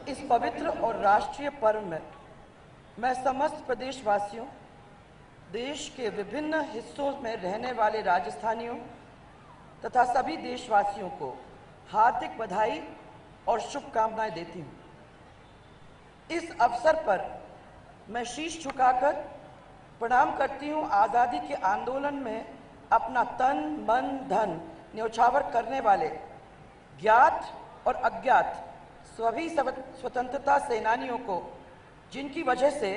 इस पवित्र और राष्ट्रीय पर्व में मैं समस्त प्रदेशवासियों, देश के विभिन्न हिस्सों में रहने वाले राजस्थानियों तथा सभी देशवासियों को हार्दिक बधाई और शुभकामनाएं देती हूँ। इस अवसर पर मैं शीश झुकाकर प्रणाम करती हूँ आज़ादी के आंदोलन में अपना तन, मन, धन न्यौछावर करने वाले ज्ञात और अज्ञात सभी स्वतंत्रता सेनानियों को, जिनकी वजह से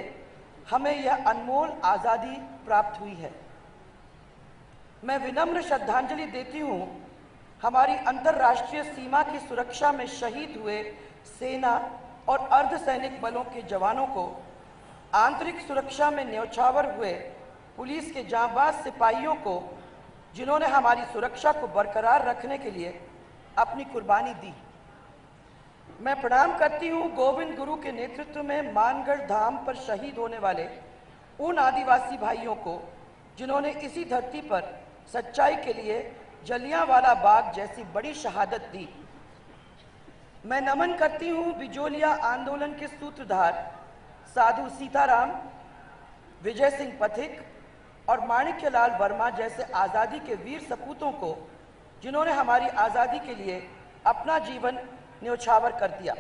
हमें यह अनमोल आज़ादी प्राप्त हुई है। मैं विनम्र श्रद्धांजलि देती हूँ हमारी अंतर्राष्ट्रीय सीमा की सुरक्षा में शहीद हुए सेना और अर्धसैनिक बलों के जवानों को, आंतरिक सुरक्षा में न्यौछावर हुए पुलिस के जांबाज सिपाहियों को, जिन्होंने हमारी सुरक्षा को बरकरार रखने के लिए अपनी कुर्बानी दी। मैं प्रणाम करती हूँ गोविंद गुरु के नेतृत्व में मानगढ़ धाम पर शहीद होने वाले उन आदिवासी भाइयों को, जिन्होंने इसी धरती पर सच्चाई के लिए जलियांवाला बाग जैसी बड़ी शहादत दी। मैं नमन करती हूँ बिजोलिया आंदोलन के सूत्रधार साधु सीताराम, विजय सिंह पथिक और माणिक्यलाल वर्मा जैसे आज़ादी के वीर सपूतों को, जिन्होंने हमारी आज़ादी के लिए अपना जीवन न्यौछावर कर दिया।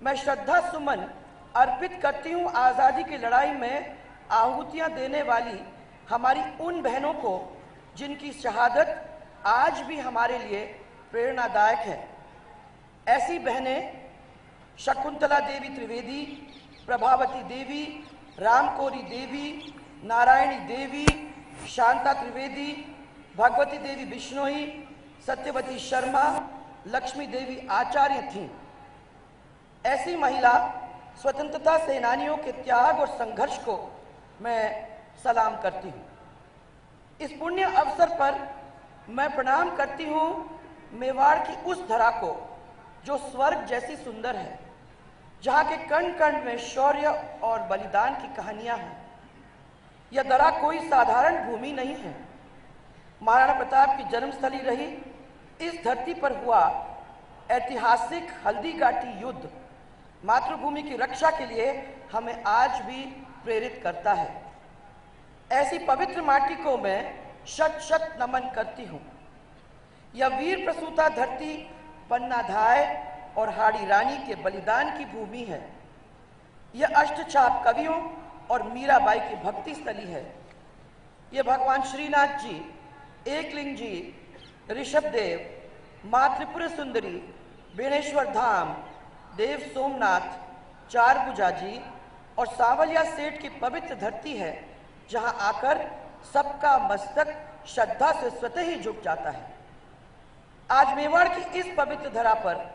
मैं श्रद्धा सुमन अर्पित करती हूँ आज़ादी की लड़ाई में आहुतियाँ देने वाली हमारी उन बहनों को, जिनकी शहादत आज भी हमारे लिए प्रेरणादायक है। ऐसी बहनें शकुंतला देवी त्रिवेदी, प्रभावती देवी, रामकोरी देवी, नारायणी देवी, शांता त्रिवेदी, भगवती देवी बिश्नोई, सत्यवती शर्मा, लक्ष्मी देवी आचार्य थीं। ऐसी महिला स्वतंत्रता सेनानियों के त्याग और संघर्ष को मैं सलाम करती हूँ। इस पुण्य अवसर पर मैं प्रणाम करती हूँ मेवाड़ की उस धरा को, जो स्वर्ग जैसी सुंदर है, जहाँ के कण कण में शौर्य और बलिदान की कहानियाँ हैं। यह धरा कोई साधारण भूमि नहीं है। महाराणा प्रताप की जन्मस्थली रही इस धरती पर हुआ ऐतिहासिक हल्दी घाटी युद्ध मातृभूमि की रक्षा के लिए हमें आज भी प्रेरित करता है। ऐसी पवित्र माटी को मैं शत शत नमन करती हूँ। यह वीर प्रसूता धरती पन्ना धाय और हाड़ी रानी के बलिदान की भूमि है। यह अष्टछाप कवियों और मीराबाई की भक्ति स्थली है। यह भगवान श्रीनाथ जी, एकलिंग जी, ऋषभदेव, माँ त्रिपुर सुंदरी, बेणेश्वर धाम, देव सोमनाथ, चारभुजा जी और सांवलिया सेठ की पवित्र धरती है, जहाँ आकर सबका मस्तक श्रद्धा से स्वतः ही झुक जाता है। आज मेवाड़ की इस पवित्र धरा पर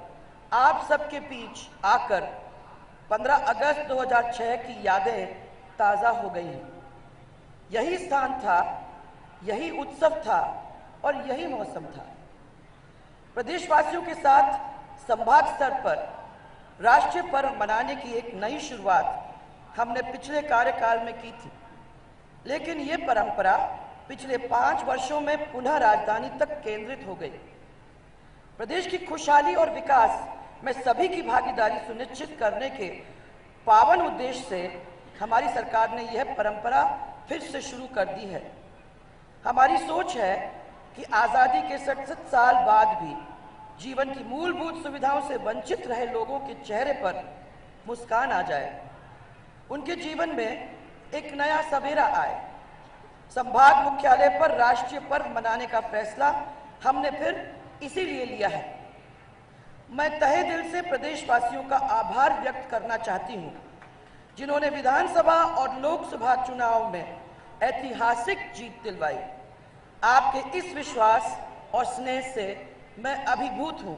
आप सबके बीच आकर 15 अगस्त 2006 की यादें ताज़ा हो गई हैं। यही स्थान था, यही उत्सव था और यही मौसम था। प्रदेशवासियों के साथ संभाग स्तर पर राष्ट्रीय पर्व मनाने की एक नई शुरुआत हमने पिछले कार्यकाल में की थी, लेकिन ये परंपरा पिछले 5 वर्षों में पुनः राजधानी तक केंद्रित हो गई। प्रदेश की खुशहाली और विकास में सभी की भागीदारी सुनिश्चित करने के पावन उद्देश्य से हमारी सरकार ने यह परंपरा फिर से शुरू कर दी है। हमारी सोच है कि आज़ादी के 67 साल बाद भी जीवन की मूलभूत सुविधाओं से वंचित रहे लोगों के चेहरे पर मुस्कान आ जाए, उनके जीवन में एक नया सवेरा आए। संभाग मुख्यालय पर राष्ट्रीय पर्व मनाने का फैसला हमने फिर इसीलिए लिया है। मैं तहे दिल से प्रदेशवासियों का आभार व्यक्त करना चाहती हूँ, जिन्होंने विधानसभा और लोकसभा चुनाव में ऐतिहासिक जीत दिलवाई। आपके इस विश्वास और स्नेह से मैं अभिभूत हूँ।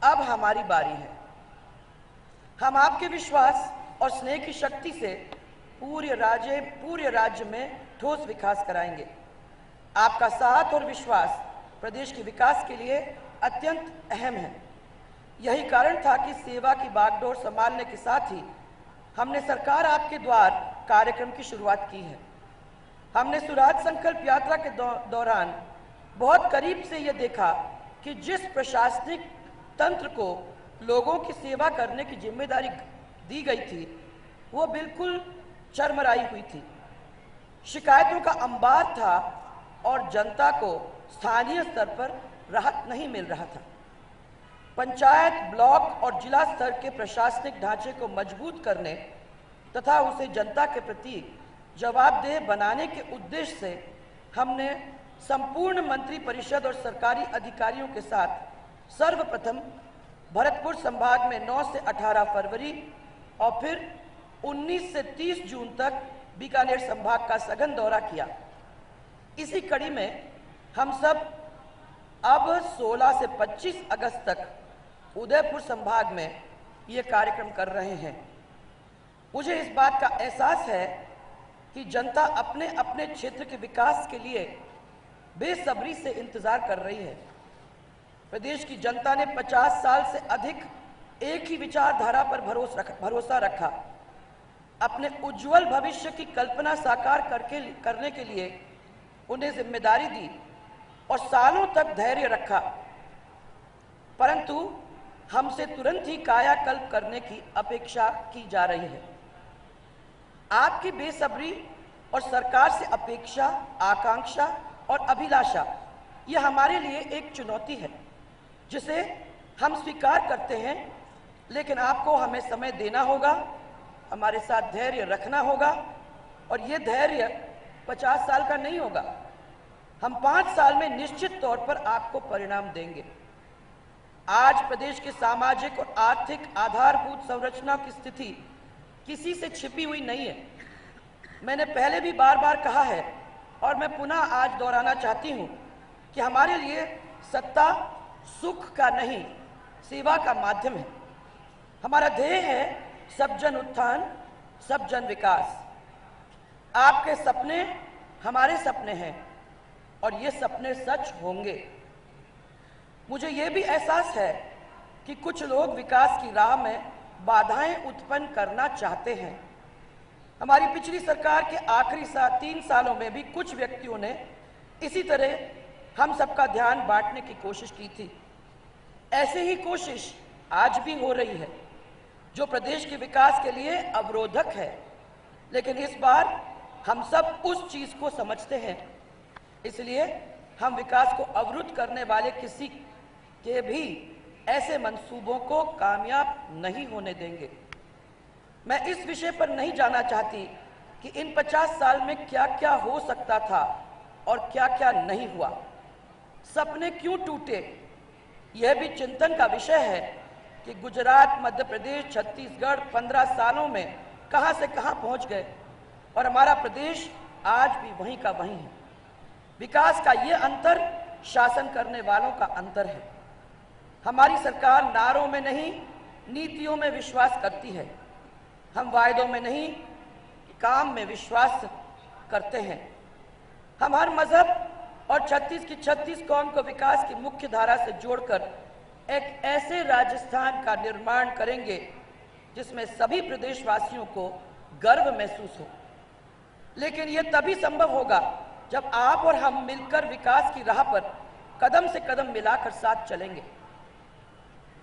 अब हमारी बारी है। हम आपके विश्वास और स्नेह की शक्ति से पूरे राज्य में ठोस विकास कराएंगे। आपका साथ और विश्वास प्रदेश के विकास के लिए अत्यंत अहम है। यही कारण था कि सेवा की बागडोर संभालने के साथ ही हमने सरकार आपके द्वार कार्यक्रम की शुरुआत की है। हमने सुराज संकल्प यात्रा के दौरान बहुत करीब से यह देखा कि जिस प्रशासनिक तंत्र को लोगों की सेवा करने की जिम्मेदारी दी गई थी वो बिल्कुल चरमराई हुई थी। शिकायतों का अंबार था और जनता को स्थानीय स्तर पर राहत नहीं मिल रहा था। पंचायत, ब्लॉक और जिला स्तर के प्रशासनिक ढांचे को मजबूत करने तथा उसे जनता के प्रति जवाबदेह बनाने के उद्देश्य से हमने संपूर्ण मंत्री परिषद और सरकारी अधिकारियों के साथ सर्वप्रथम भरतपुर संभाग में 9 से 18 फरवरी और फिर 19 से 30 जून तक बीकानेर संभाग का सघन दौरा किया। इसी कड़ी में हम सब अब 16 से 25 अगस्त तक उदयपुर संभाग में ये कार्यक्रम कर रहे हैं। मुझे इस बात का एहसास है कि जनता अपने अपने क्षेत्र के विकास के लिए बेसब्री से इंतजार कर रही है। प्रदेश की जनता ने 50 साल से अधिक एक ही विचारधारा पर भरोसा रखा। अपने उज्जवल भविष्य की कल्पना साकार करने के लिए उन्हें जिम्मेदारी दी और सालों तक धैर्य रखा, परंतु हमसे तुरंत ही कायाकल्प करने की अपेक्षा की जा रही है। आपकी बेसब्री और सरकार से अपेक्षा, आकांक्षा और अभिलाषा यह हमारे लिए एक चुनौती है जिसे हम स्वीकार करते हैं, लेकिन आपको हमें समय देना होगा, हमारे साथ धैर्य रखना होगा और ये धैर्य 50 साल का नहीं होगा। हम 5 साल में निश्चित तौर पर आपको परिणाम देंगे। आज प्रदेश के सामाजिक और आर्थिक आधारभूत संरचना की स्थिति किसी से छिपी हुई नहीं है। मैंने पहले भी बार बार कहा है और मैं पुनः आज दोहराना चाहती हूं कि हमारे लिए सत्ता सुख का नहीं, सेवा का माध्यम है। हमारा ध्येय है सब जन उत्थान, सब जन विकास। आपके सपने हमारे सपने हैं और ये सपने सच होंगे। मुझे ये भी एहसास है कि कुछ लोग विकास की राह में बाधाएं उत्पन्न करना चाहते हैं। हमारी पिछली सरकार के आखिरी 3 सालों में भी कुछ व्यक्तियों ने इसी तरह हम सबका ध्यान बांटने की कोशिश की थी। ऐसे ही कोशिश आज भी हो रही है जो प्रदेश के विकास के लिए अवरोधक है, लेकिन इस बार हम सब उस चीज को समझते हैं, इसलिए हम विकास को अवरुद्ध करने वाले किसी के भी ऐसे मंसूबों को कामयाब नहीं होने देंगे। मैं इस विषय पर नहीं जाना चाहती कि इन 50 साल में क्या क्या हो सकता था और क्या क्या नहीं हुआ, सपने क्यों टूटे। यह भी चिंतन का विषय है कि गुजरात, मध्य प्रदेश, छत्तीसगढ़ 15 सालों में कहां से कहां पहुंच गए और हमारा प्रदेश आज भी वहीं का वहीं है। विकास का यह अंतर शासन करने वालों का अंतर है। हमारी सरकार नारों में नहीं, नीतियों में विश्वास करती है। हम वायदों में नहीं, काम में विश्वास करते हैं। हम हर मजहब और 36 की 36 कौम को विकास की मुख्य धारा से जोड़कर एक ऐसे राजस्थान का निर्माण करेंगे जिसमें सभी प्रदेशवासियों को गर्व महसूस हो। लेकिन यह तभी संभव होगा जब आप और हम मिलकर विकास की राह पर कदम से कदम मिलाकर साथ चलेंगे।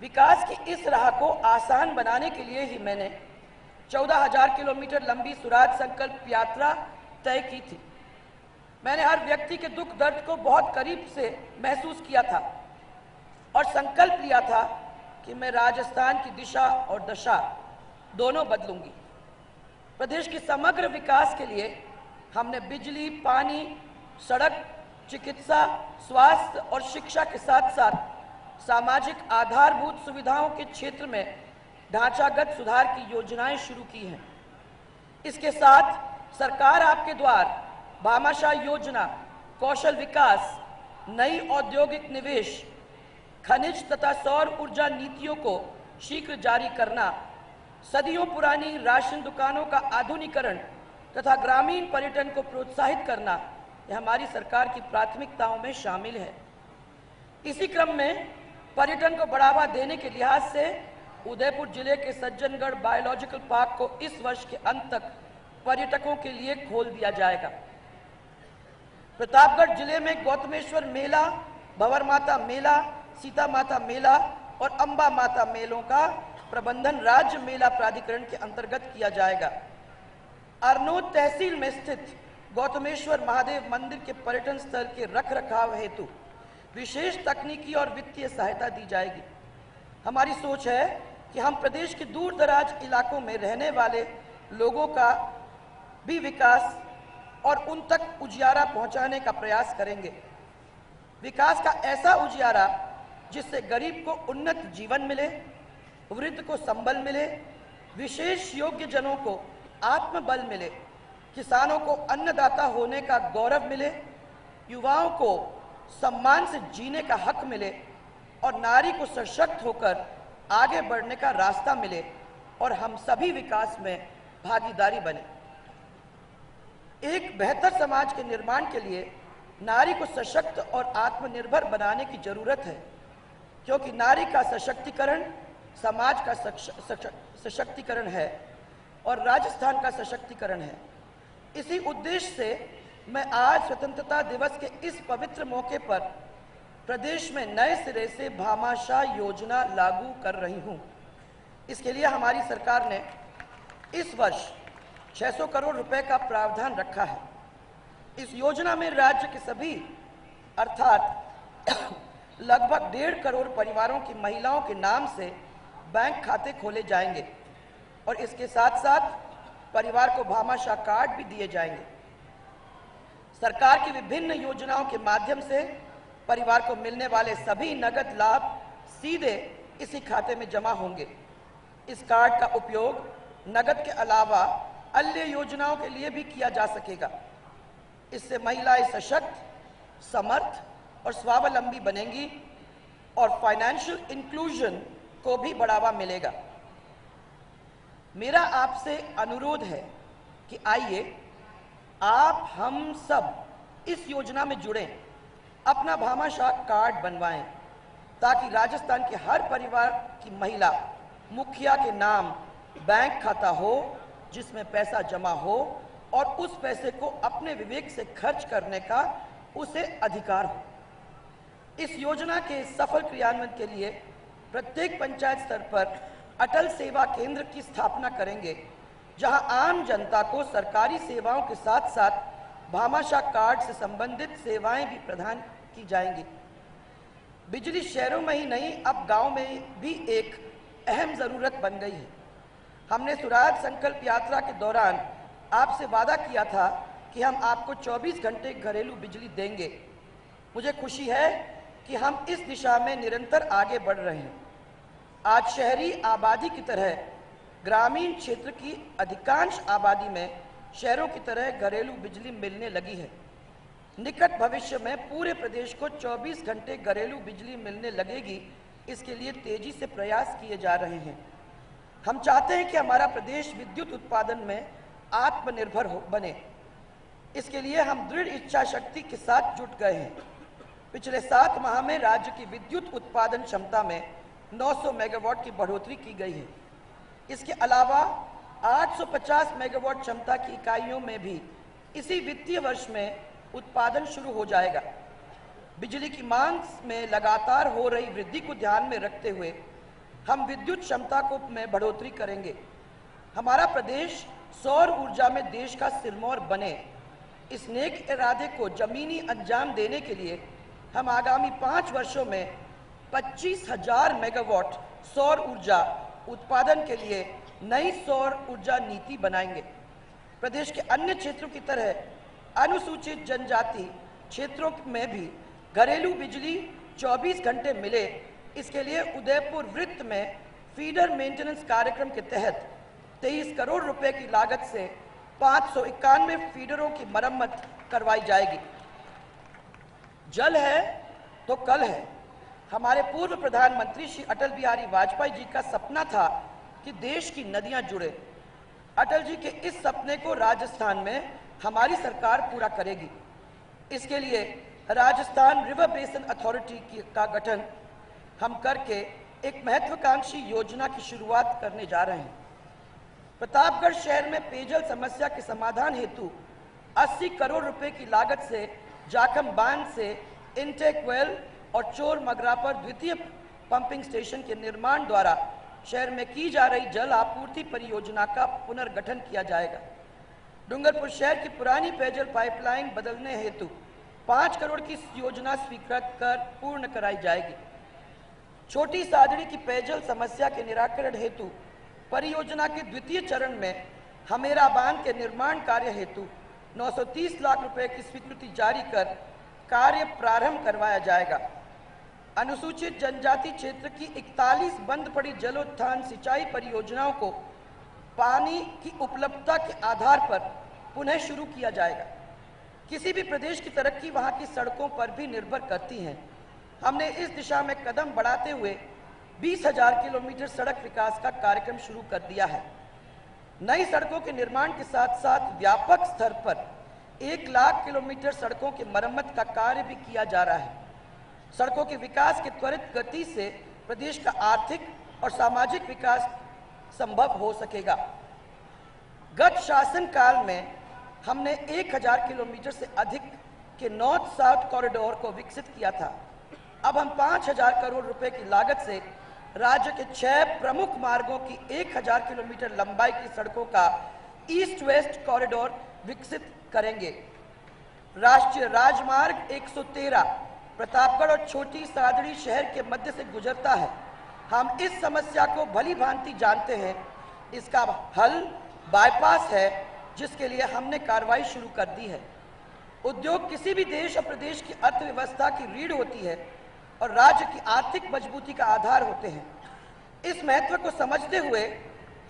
विकास की इस राह को आसान बनाने के लिए ही मैंने 14,000 किलोमीटर लंबी स्वराज संकल्प यात्रा तय की थी। मैंने हर व्यक्ति के दुख दर्द को बहुत करीब से महसूस किया था और संकल्प लिया था कि मैं राजस्थान की दिशा और दशा दोनों बदलूंगी। प्रदेश के समग्र विकास के लिए हमने बिजली, पानी, सड़क, चिकित्सा, स्वास्थ्य और शिक्षा के साथ साथ सामाजिक आधारभूत सुविधाओं के क्षेत्र में ढांचागत सुधार की योजनाएं शुरू की हैं। इसके साथ सरकार आपके द्वार भामाशाह योजना, कौशल विकास, नई औद्योगिक निवेश, खनिज तथा सौर ऊर्जा नीतियों को शीघ्र जारी करना, सदियों पुरानी राशन दुकानों का आधुनिकीकरण तथा ग्रामीण पर्यटन को प्रोत्साहित करना, यह हमारी सरकार की प्राथमिकताओं में शामिल है। इसी क्रम में पर्यटन को बढ़ावा देने के लिहाज से उदयपुर जिले के सज्जनगढ़ बायोलॉजिकल पार्क को इस वर्ष के अंत तक पर्यटकों के लिए खोल दिया जाएगा। प्रतापगढ़ जिले में गौतमेश्वर मेला, भंवर माता मेला, सीता माता मेला और अंबा माता मेलों का प्रबंधन राज्य मेला प्राधिकरण के अंतर्गत किया जाएगा। अरनोद तहसील में स्थित गौतमेश्वर महादेव मंदिर के पर्यटन स्थल के रखरखाव हेतु विशेष तकनीकी और वित्तीय सहायता दी जाएगी। हमारी सोच है कि हम प्रदेश के दूर दराज इलाकों में रहने वाले लोगों का भी विकास और उन तक उजियारा पहुंचाने का प्रयास करेंगे। विकास का ऐसा उजियारा जिससे गरीब को उन्नत जीवन मिले, वृद्ध को संबल मिले, विशेष योग्य जनों को आत्मबल मिले, किसानों को अन्नदाता होने का गौरव मिले, युवाओं को सम्मान से जीने का हक मिले और नारी को सशक्त होकर आगे बढ़ने का रास्ता मिले और हम सभी विकास में भागीदारी बने। एक बेहतर समाज के निर्माण के लिए नारी को सशक्त और आत्मनिर्भर बनाने की जरूरत है, क्योंकि नारी का सशक्तिकरण समाज का सशक्तिकरण है और राजस्थान का सशक्तिकरण है। इसी उद्देश्य से मैं आज स्वतंत्रता दिवस के इस पवित्र मौके पर प्रदेश में नए सिरे से भामाशाह योजना लागू कर रही हूं। इसके लिए हमारी सरकार ने इस वर्ष 600 करोड़ रुपए का प्रावधान रखा है। इस योजना में राज्य के सभी अर्थात लगभग 1.5 करोड़ परिवारों की महिलाओं के नाम से बैंक खाते खोले जाएंगे और इसके साथ साथ परिवार को भामाशाह कार्ड भी दिए जाएंगे। सरकार की विभिन्न योजनाओं के माध्यम से परिवार को मिलने वाले सभी नगद लाभ सीधे इसी खाते में जमा होंगे। इस कार्ड का उपयोग नगद के अलावा अन्य योजनाओं के लिए भी किया जा सकेगा। इससे महिलाएं सशक्त, समर्थ और स्वावलंबी बनेंगी और फाइनेंशियल इंक्लूजन को भी बढ़ावा मिलेगा। मेरा आपसे अनुरोध है कि आइए आप हम सब इस योजना में जुड़ें, अपना भामाशाह कार्ड बनवाएं, ताकि राजस्थान के हर परिवार की महिला मुखिया के नाम बैंक खाता हो जिसमें पैसा जमा हो और उस पैसे को अपने विवेक से खर्च करने का उसे अधिकार हो। इस योजना के सफल क्रियान्वयन के लिए प्रत्येक पंचायत स्तर पर अटल सेवा केंद्र की स्थापना करेंगे, जहां आम जनता को सरकारी सेवाओं के साथ साथ भामाशाह कार्ड से संबंधित सेवाएं भी प्रदान की जाएंगी। बिजली शहरों में ही नहीं, अब गांव में भी एक अहम जरूरत बन गई है। हमने स्वराज संकल्प यात्रा के दौरान आपसे वादा किया था कि हम आपको 24 घंटे घरेलू बिजली देंगे। मुझे खुशी है कि हम इस दिशा में निरंतर आगे बढ़ रहे हैं। आज शहरी आबादी की तरह ग्रामीण क्षेत्र की अधिकांश आबादी में शहरों की तरह घरेलू बिजली मिलने लगी है। निकट भविष्य में पूरे प्रदेश को 24 घंटे घरेलू बिजली मिलने लगेगी। इसके लिए तेजी से प्रयास किए जा रहे हैं। हम चाहते हैं कि हमारा प्रदेश विद्युत उत्पादन में आत्मनिर्भर बने। इसके लिए हम दृढ़ इच्छा शक्ति के साथ जुट गए हैं। पिछले 7 माह में राज्य की विद्युत उत्पादन क्षमता में 900 मेगावाट की बढ़ोतरी की गई है। इसके अलावा 850 मेगावाट क्षमता की इकाइयों में भी इसी वित्तीय वर्ष में उत्पादन शुरू हो जाएगा। बिजली की मांग में लगातार हो रही वृद्धि को ध्यान में रखते हुए हम विद्युत क्षमता को में बढ़ोतरी करेंगे। हमारा प्रदेश सौर ऊर्जा में देश का सिरमौर बने, इस नेक इरादे को जमीनी अंजाम देने के लिए हम आगामी 5 वर्षों में 25,000 मेगावाट सौर ऊर्जा उत्पादन के लिए नई सौर ऊर्जा नीति बनाएंगे। प्रदेश के अन्य क्षेत्रों की तरह अनुसूचित जनजाति क्षेत्रों में भी घरेलू बिजली 24 घंटे मिले, इसके लिए उदयपुर वृत्त में फीडर मेंटेनेंस कार्यक्रम के तहत 23 करोड़ रुपए की लागत से 591 फीडरों की मरम्मत करवाई जाएगी। जल है तो कल है। हमारे पूर्व प्रधानमंत्री श्री अटल बिहारी वाजपेयी जी का सपना था कि देश की नदियां जुड़े। अटल जी के इस सपने को राजस्थान में हमारी सरकार पूरा करेगी। इसके लिए राजस्थान रिवर बेसिन अथॉरिटी का गठन हम करके एक महत्वाकांक्षी योजना की शुरुआत करने जा रहे हैं। प्रतापगढ़ शहर में पेयजल समस्या के समाधान हेतु 80 करोड़ रुपए की लागत से जाखम बांध से इनटेक वेल और चोर मगरा पर द्वितीय पंपिंग स्टेशन के निर्माण द्वारा शहर में की जा रही जल आपूर्ति परियोजना का पुनर्गठन किया जाएगा। डूंगरपुर शहर की पुरानी पेयजल पाइपलाइन बदलने हेतु 5 करोड़ की योजना स्वीकृत कर पूर्ण कराई जाएगी। छोटी सादड़ी की पेयजल समस्या के निराकरण हेतु परियोजना के द्वितीय चरण में हमेरा बांध के निर्माण कार्य हेतु 930 लाख रुपए की स्वीकृति जारी कर कार्य प्रारंभ करवाया जाएगा। अनुसूचित जनजाति क्षेत्र की 41 बंद पड़ी जलोत्थान सिंचाई परियोजनाओं को पानी की उपलब्धता के आधार पर पुनः शुरू किया जाएगा। किसी भी प्रदेश की तरक्की वहां की सड़कों पर भी निर्भर करती है। हमने इस दिशा में कदम बढ़ाते हुए 20,000 किलोमीटर सड़क विकास का कार्यक्रम शुरू कर दिया है। नई सड़कों के निर्माण के साथ साथ व्यापक स्तर पर 1 लाख किलोमीटर सड़कों की मरम्मत का कार्य भी किया जा रहा है। सड़कों के विकास की त्वरित गति से प्रदेश का आर्थिक और सामाजिक विकास संभव हो सकेगा। गत शासन काल में हमने 1,000 किलोमीटर से अधिक के नॉर्थ साउथ कॉरिडोर को विकसित किया था। अब हम 5,000 करोड़ रुपए की लागत से राज्य के 6 प्रमुख मार्गों की 1,000 किलोमीटर लंबाई की सड़कों का ईस्ट वेस्ट कॉरिडोर विकसित करेंगे। राष्ट्रीय राजमार्ग 113 प्रतापगढ़ और छोटी सादड़ी शहर के मध्य से गुजरता है। हम इस समस्या को भली भांति जानते हैं। इसका हल बाईपास है, जिसके लिए हमने कार्रवाई शुरू कर दी है। उद्योग किसी भी देश और प्रदेश की अर्थव्यवस्था की रीढ़ होती है और राज्य की आर्थिक मजबूती का आधार होते हैं। इस महत्व को समझते हुए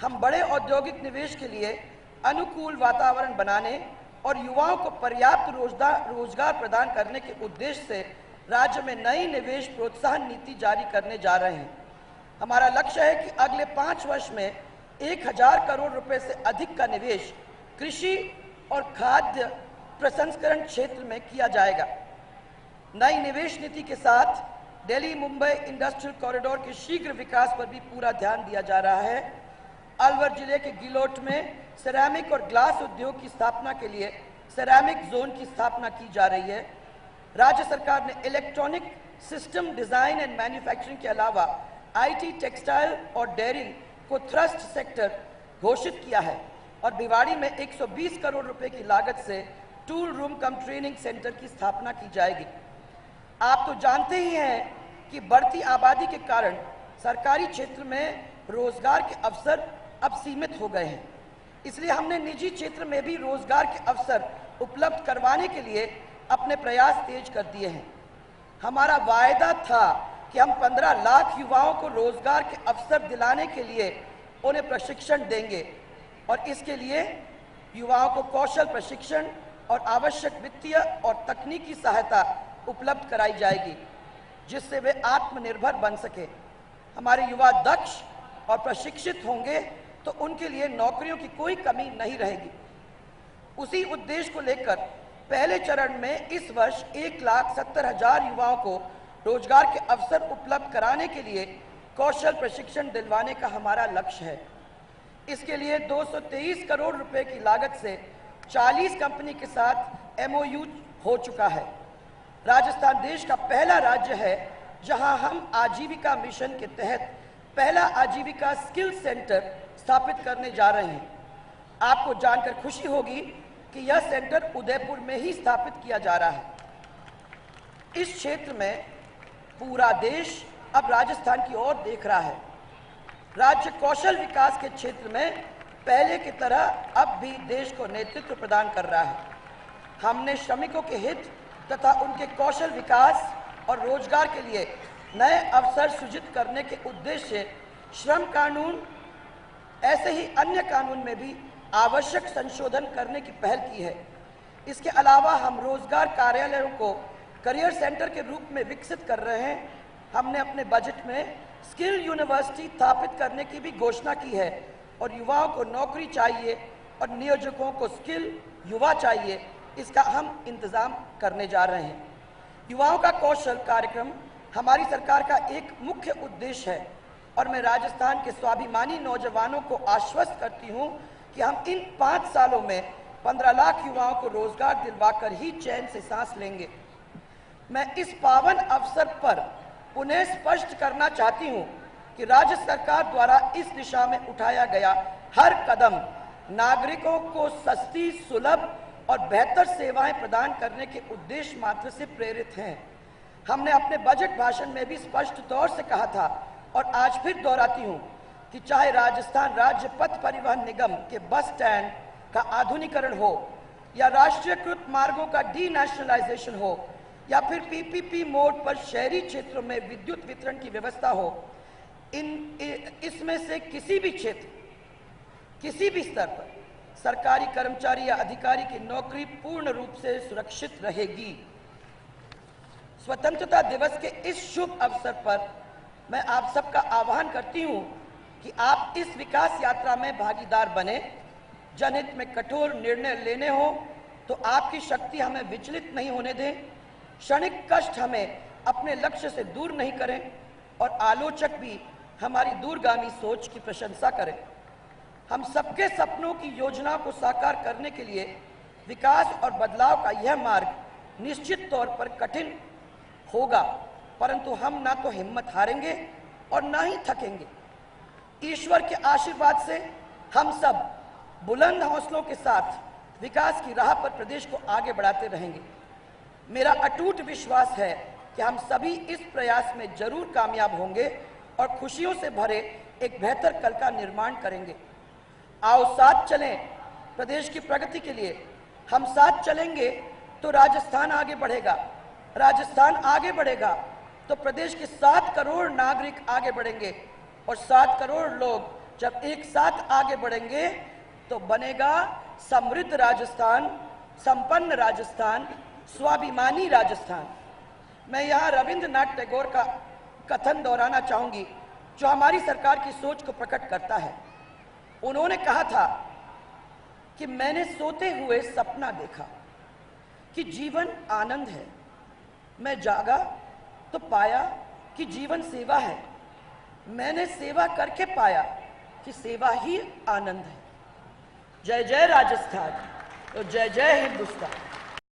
हम बड़े औद्योगिक निवेश के लिए अनुकूल वातावरण बनाने और युवाओं को पर्याप्त रोजगार प्रदान करने के उद्देश्य से राज्य में नई निवेश प्रोत्साहन नीति जारी करने जा रहे हैं। हमारा लक्ष्य है कि अगले 5 वर्ष में 1,000 करोड़ रुपए से अधिक का निवेश कृषि और खाद्य प्रसंस्करण क्षेत्र में किया जाएगा। नई निवेश नीति के साथ दिल्ली मुंबई इंडस्ट्रियल कॉरिडोर के शीघ्र विकास पर भी पूरा ध्यान दिया जा रहा है। अलवर जिले के गिलोट में सिरेमिक और ग्लास उद्योग की स्थापना के लिए सिरेमिक जोन की स्थापना की जा रही है। राज्य सरकार ने electronic system design and manufacturing के अलावा आईटी, टेक्सटाइल और डेयरी को थ्रस्ट सेक्टर घोषित किया है और भिवाड़ी में 120 करोड़ रुपए की लागत से tool room cum training centre की स्थापना की जाएगी। आप तो जानते ही हैं कि बढ़ती आबादी के कारण सरकारी क्षेत्र में रोजगार के अवसर अब सीमित हो गए हैं। इसलिए हमने निजी क्षेत्र में भी रोजगार के अवसर उपलब्ध करवाने के लिए अपने प्रयास तेज कर दिए हैं। हमारा वायदा था कि हम 15 लाख युवाओं को रोजगार के अवसर दिलाने के लिए उन्हें प्रशिक्षण देंगे और इसके लिए युवाओं को कौशल प्रशिक्षण और आवश्यक वित्तीय और तकनीकी सहायता उपलब्ध कराई जाएगी, जिससे वे आत्मनिर्भर बन सके। हमारे युवा दक्ष और प्रशिक्षित होंगे तो उनके लिए नौकरियों की कोई कमी नहीं रहेगी। उसी उद्देश्य को लेकर पहले चरण में इस वर्ष 1,70,000 युवाओं को रोजगार के अवसर उपलब्ध कराने के लिए कौशल प्रशिक्षण दिलवाने का हमारा लक्ष्य है। इसके लिए 223 करोड़ रुपए की लागत से 40 कंपनी के साथ MOU हो चुका है। राजस्थान देश का पहला राज्य है जहां हम आजीविका मिशन के तहत पहला आजीविका स्किल सेंटर स्थापित करने जा रहे हैं। आपको जानकर खुशी होगी कि यह सेंटर उदयपुर में ही स्थापित किया जा रहा है। इस क्षेत्र में पूरा देश अब राजस्थान की ओर देख रहा है। राज्य कौशल विकास के क्षेत्र में पहले की तरह अब भी देश को नेतृत्व प्रदान कर रहा है। हमने श्रमिकों के हित तथा उनके कौशल विकास और रोजगार के लिए नए अवसर सृजित करने के उद्देश्य से श्रम कानून ऐसे ही अन्य कानून में भी आवश्यक संशोधन करने की पहल की है। इसके अलावा हम रोजगार कार्यालयों को करियर सेंटर के रूप में विकसित कर रहे हैं। हमने अपने बजट में स्किल यूनिवर्सिटी स्थापित करने की भी घोषणा की है और युवाओं को नौकरी चाहिए और नियोजकों को स्किल युवा चाहिए, इसका हम इंतजाम करने जा रहे हैं। युवाओं का कौशल कार्यक्रम हमारी सरकार का एक मुख्य उद्देश्य है और मैं राजस्थान के स्वाभिमानी नौजवानों को आश्वस्त करती हूं कि हम इन 5 सालों में 15 लाख युवाओं को रोजगार दिलवाकर ही चैन से सांस लेंगे। मैं इस पावन अवसर पर पुनः स्पष्ट करना चाहती हूं कि राज्य सरकार द्वारा इस दिशा में उठाया गया हर कदम नागरिकों को सस्ती, सुलभ और बेहतर सेवाएं प्रदान करने के उद्देश्य मात्र से प्रेरित हैं। हमने अपने बजट भाषण में भी स्पष्ट तौर से कहा था और आज फिर दोहराती हूं कि चाहे राजस्थान राज्य पथ परिवहन निगम के बस स्टैंड का आधुनिकीकरण हो या राष्ट्रीयकृत मार्गों का डीनेशनलाइजेशन हो या फिर पीपीपी मोड पर शहरी क्षेत्रों में विद्युत वितरण की व्यवस्था हो, इसमें से किसी भी क्षेत्र, किसी भी स्तर पर सरकारी कर्मचारी या अधिकारी की नौकरी पूर्ण रूप से सुरक्षित रहेगी। स्वतंत्रता दिवस के इस शुभ अवसर पर मैं आप सबका आह्वान करती हूं कि आप इस विकास यात्रा में भागीदार बने। जनहित में कठोर निर्णय लेने हो तो आपकी शक्ति हमें विचलित नहीं होने दें, क्षणिक कष्ट हमें अपने लक्ष्य से दूर नहीं करें और आलोचक भी हमारी दूरगामी सोच की प्रशंसा करें। हम सबके सपनों की योजना को साकार करने के लिए विकास और बदलाव का यह मार्ग निश्चित तौर पर कठिन होगा, परंतु हम ना तो हिम्मत हारेंगे और ना ही थकेंगे। ईश्वर के आशीर्वाद से हम सब बुलंद हौसलों के साथ विकास की राह पर प्रदेश को आगे बढ़ाते रहेंगे। मेरा अटूट विश्वास है कि हम सभी इस प्रयास में जरूर कामयाब होंगे और खुशियों से भरे एक बेहतर कल का निर्माण करेंगे। आओ साथ चलें प्रदेश की प्रगति के लिए। हम साथ चलेंगे तो राजस्थान आगे बढ़ेगा, राजस्थान आगे बढ़ेगा तो प्रदेश के 7 करोड़ नागरिक आगे बढ़ेंगे और 7 करोड़ लोग जब एक साथ आगे बढ़ेंगे तो बनेगा समृद्ध राजस्थान, संपन्न राजस्थान, स्वाभिमानी राजस्थान। मैं यहाँ रविंद्रनाथ टैगोर का कथन दोहराना चाहूंगी जो हमारी सरकार की सोच को प्रकट करता है। उन्होंने कहा था कि मैंने सोते हुए सपना देखा कि जीवन आनंद है, मैं जागा तो पाया कि जीवन सेवा है, मैंने सेवा करके पाया कि सेवा ही आनंद है। जय जय राजस्थान और जय जय हिंदुस्तान।